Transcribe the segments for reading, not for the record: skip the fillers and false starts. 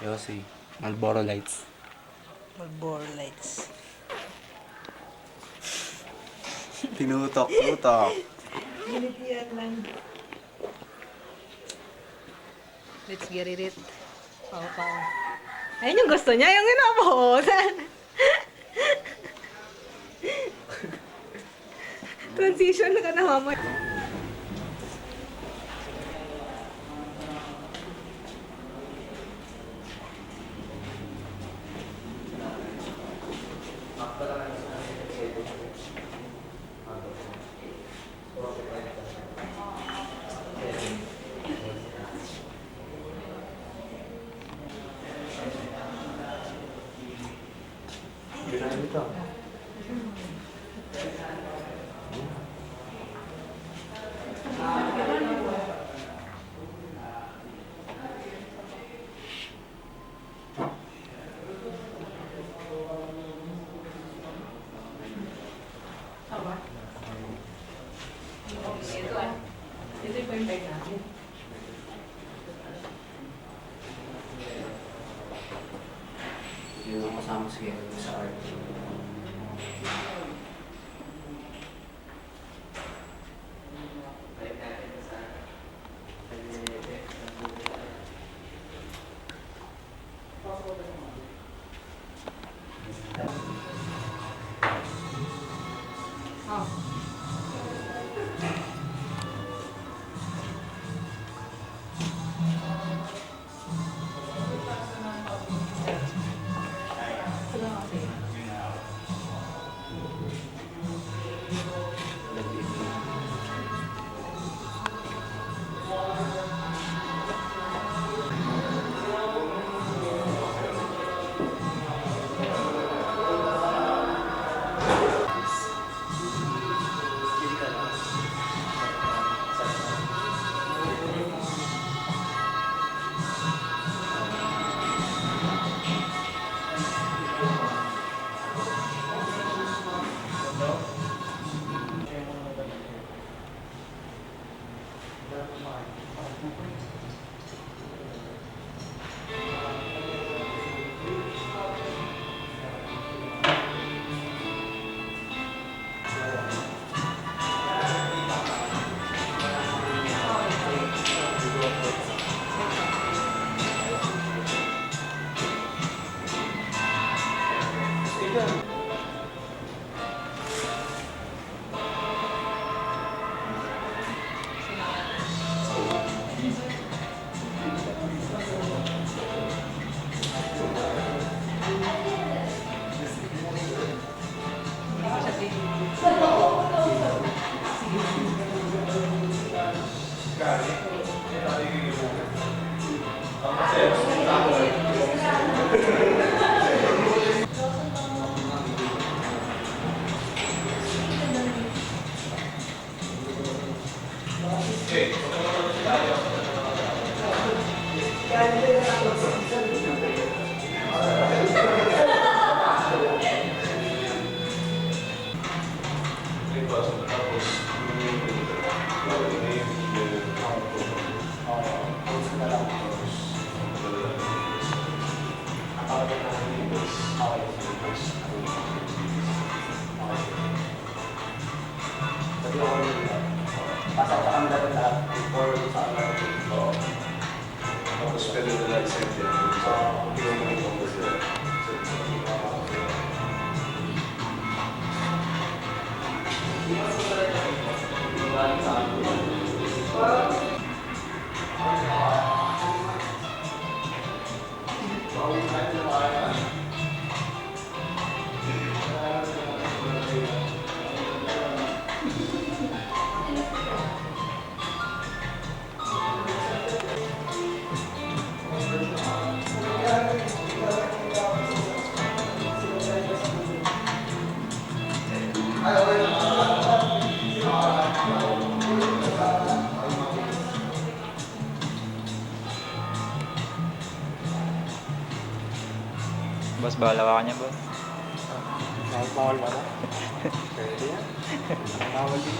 Yossi. Marlboro Lights. Marlboro Lights. Tinutok. Ginitian lang. Let's get it. Pau. Ayun yung gusto niya, yung inabuhosan. Transition na ka na mamay. Ito yung bag natin. Yun ang kasama sa art. Pasok pa kami dapat lahat before sa ano. Tapos pwede nila i-send yan sa pinamuli ko kasi Boss, bahala ka niya, boss. Kahit bawal ba na? Pwede yan. Bawal din.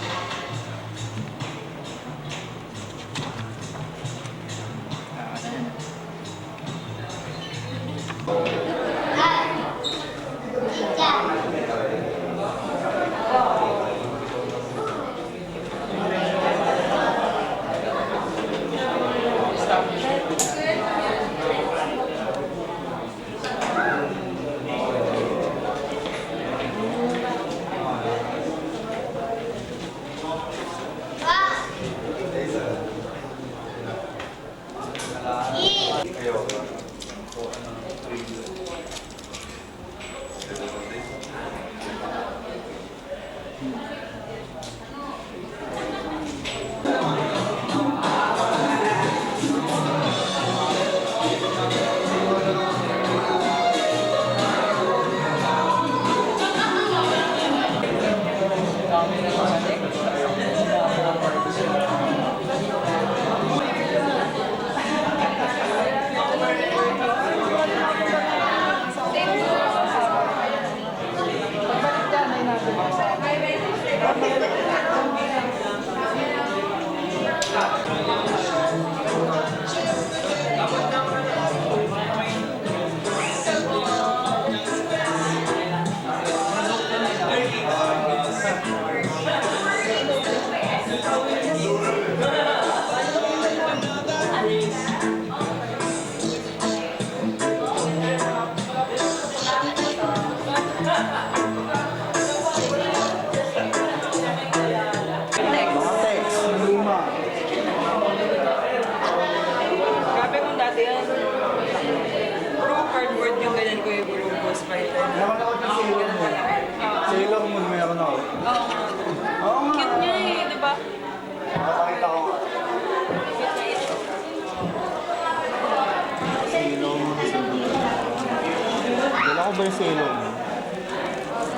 ba yung silong mo?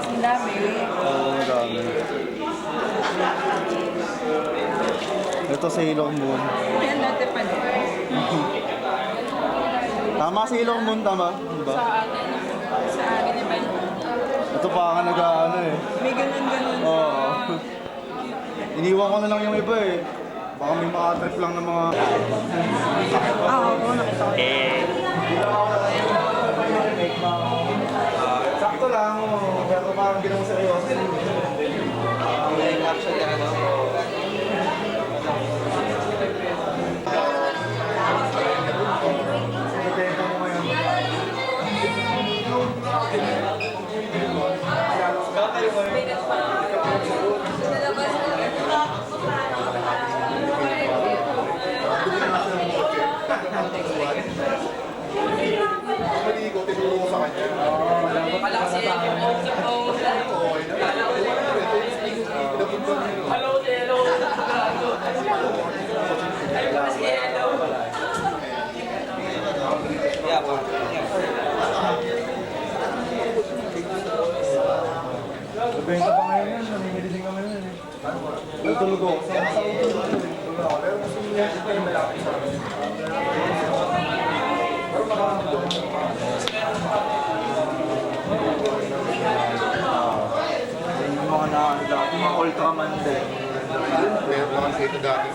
Ang dami. Oo, dami. Ito silong moon. Yan dati pa din. Tama silong moon, tama? Diba? Sa akin naman. Ito pa nga nag-ano eh. May ganun-ganun. Oo. Iniwan ko na lang yung iba eh. Baka may makatrip lang ng mga... Oo, nakita ko. Sakto lang, pero parang ginawang seryoso. Actually, ano, Contento mo ngayon. Maligo, tinulong ko sa kanya. Nabenta pa ngayon yan, namimili din kami yun eh. Tutulog ako. Sa utulog ako. Pero gusto niya ito yung malapit sa akin. Pero makakamdong. Yung mga naano dati, mga Ultraman din. Meron naman dito dati.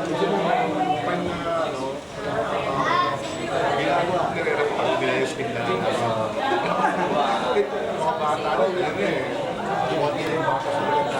Gusto mo pang ginagawa ko nire-rep ako, binayos-pin lang. Mga bata rin lang eh. Buwati na yung bata sa maganda.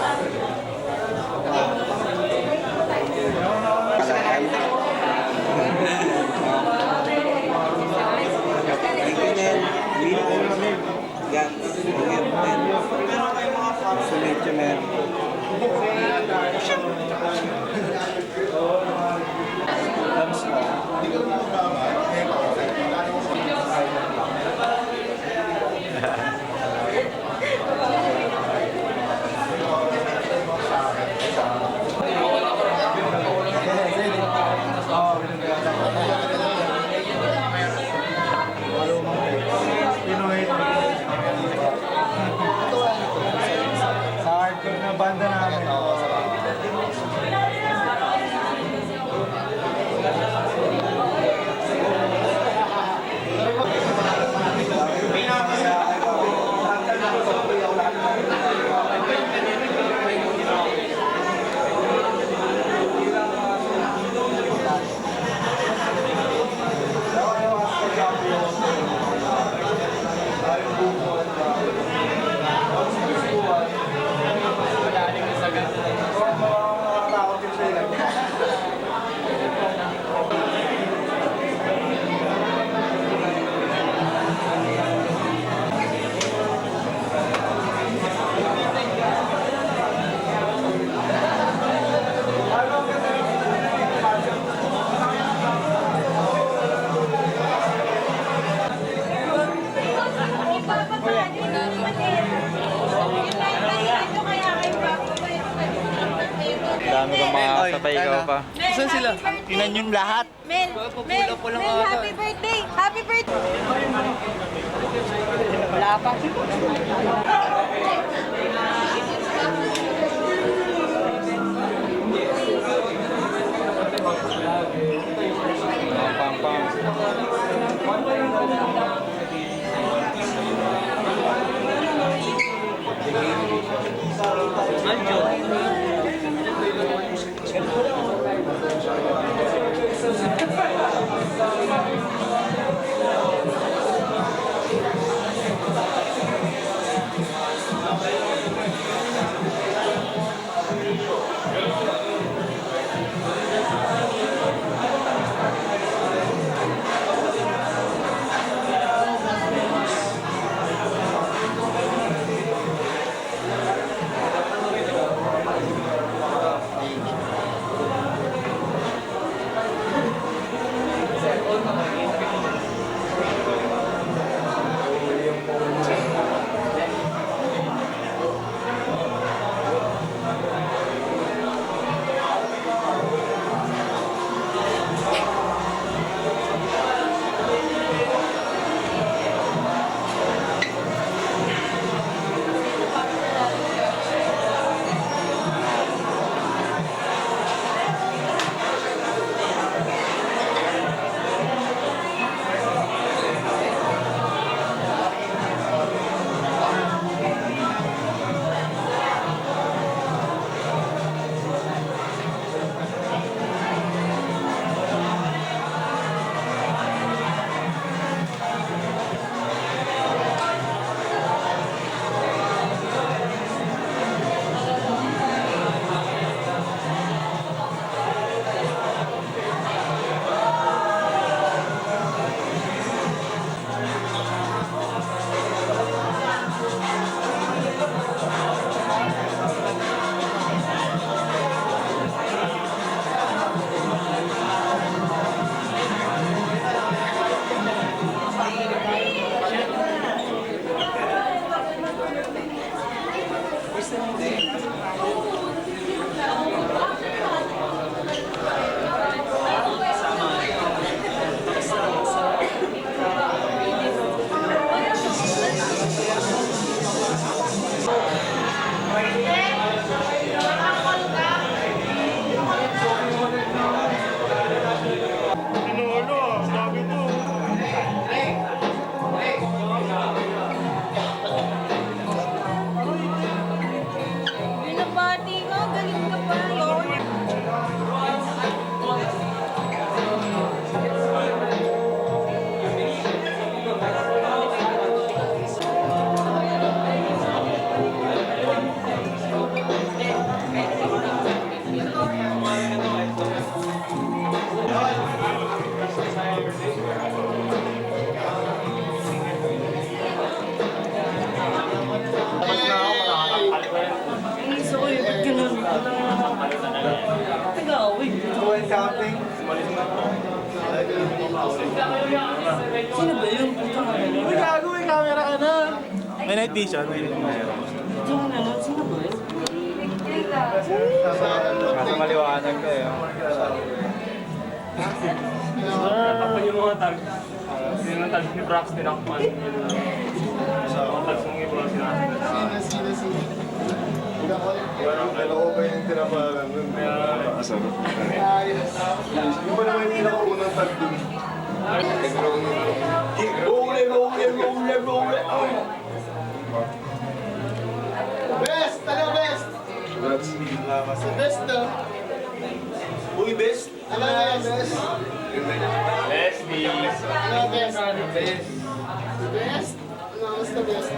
Pinoy. Sa hardcore na banda namin. Dami kong mga kasabay ikaw pa. Saan sila? Tinan yung lahat. Mel, happy birthday! Happy birthday! Wala pa. something. Sino ba yun? Puto nga yun. Uy, gago, may camera ka na. May night vision. May night vision. Puto nga naman. Sino ba yun? Kaso maliwanag ka eh. Tapos yung mga tag. Yung mga tag ni Brax, tinakpan. Mga tag ng iba sinasabi. Naloko ba yung tinapalan nun? Asar. Yung ba naman yung pinakaunang tag dun? Best! Ano best? Congrats. Si best to. Uy, best! Ano na best? Leslie. Ano best? Best? Ano mas na best?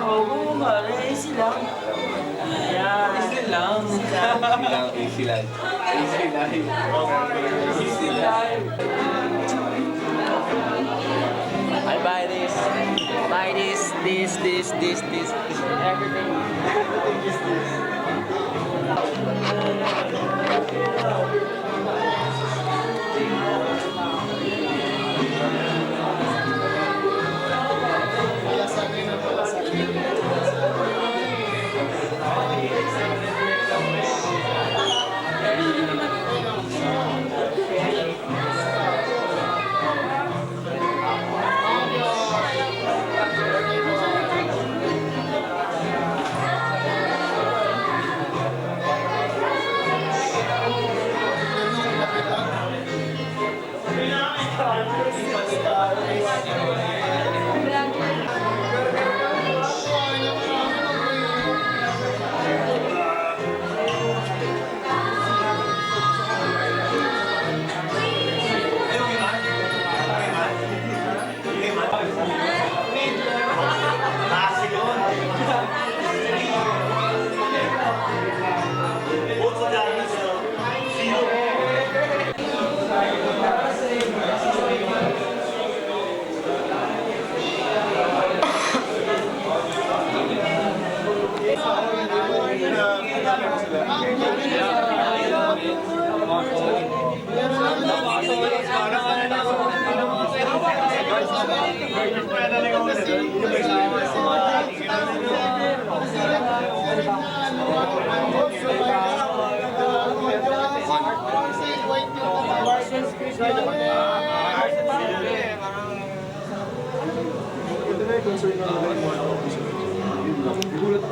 Oo, mare. Easy lang. Yan. Easy lang. Easy lang. Easy lang. I buy this. Buy this. Everything.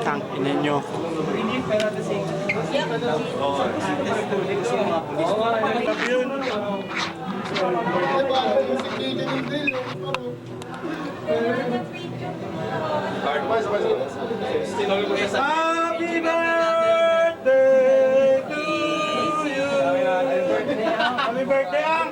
Tang ina nyo. Happy birthday to you! Happy birthday, Ang!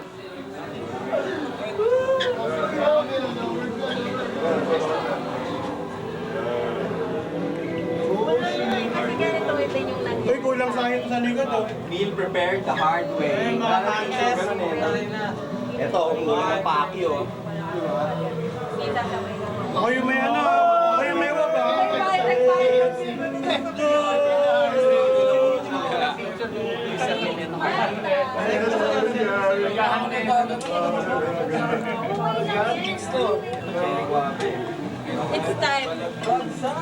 Kasi ganito ito yung nangyari. Uy, kulang sa akin sa likod, oh. Meal prepared the hard way. Parang ganun eh. Ito, ang muna ng paki, oh. Kita sa may Ako yung may ano, ako yung may wap, ah. It's time.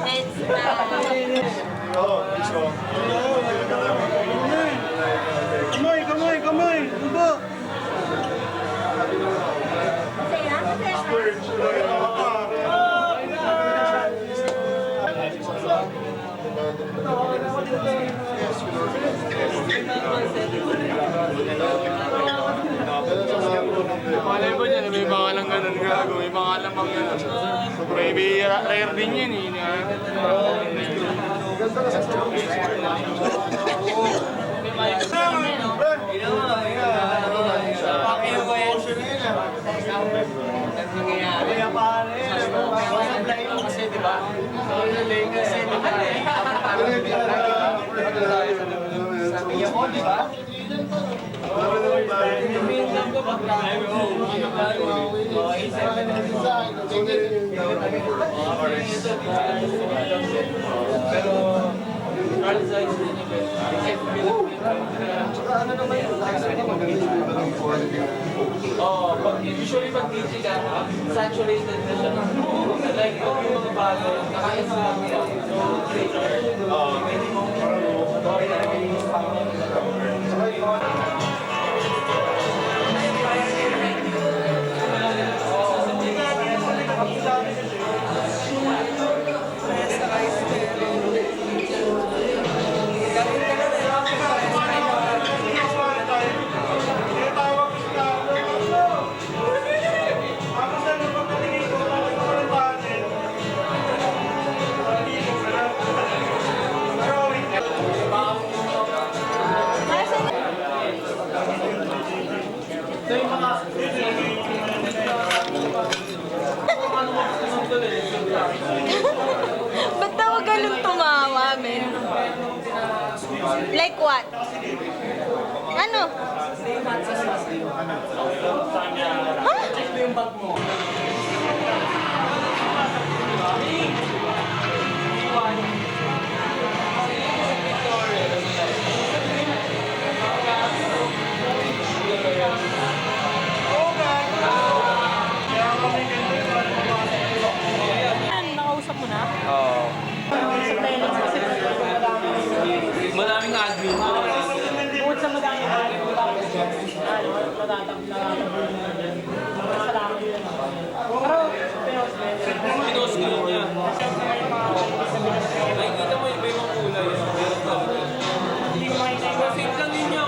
It's time. Kamay! Ubo! Malay mo dyan, may pangalang ganun gago, may pangalang pang ganun. Maybe rare din yun eh. Tsaka ano naman yung maganda yung quality. Usually pag DJ ka, saturated na siya. Like, yung mga bago, naka-install nila. Ba't daw ganun tumawa, men? Like what? Ano? Ha? Nakausap mo na? Oo. Sa tenants kasi Maraming admin. bukod sa madaming salamat yun. Pero, Pinost ko niya. Nakikita mo yung ibang kulay. Meron talaga. Kasi lang din niya.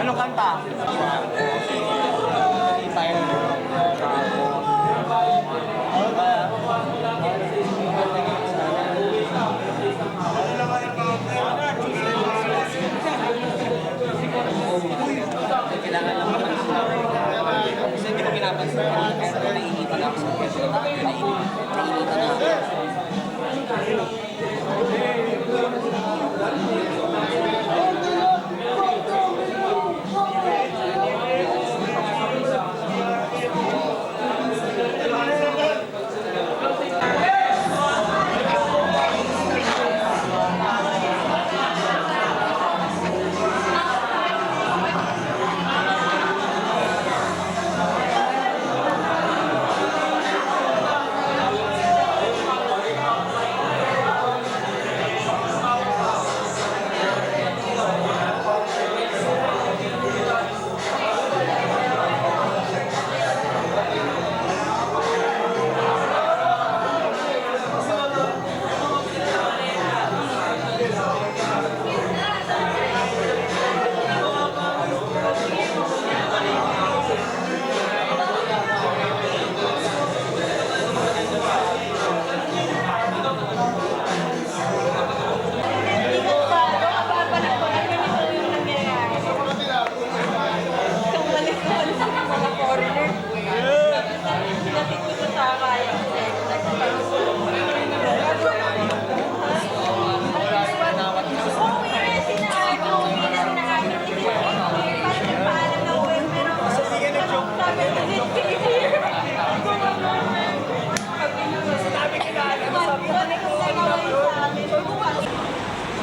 Anong kanta? Kailangan lang kasi hindi ko pinapansin. Naiinitan ako sa pwesto. Naiinitan ako.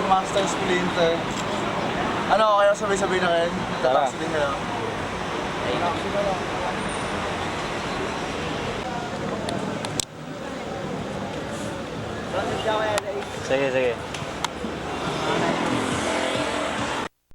Master Splinter. Ano, kaya sabay-sabay na kayo? Tataksi din kayo. Sige, sige.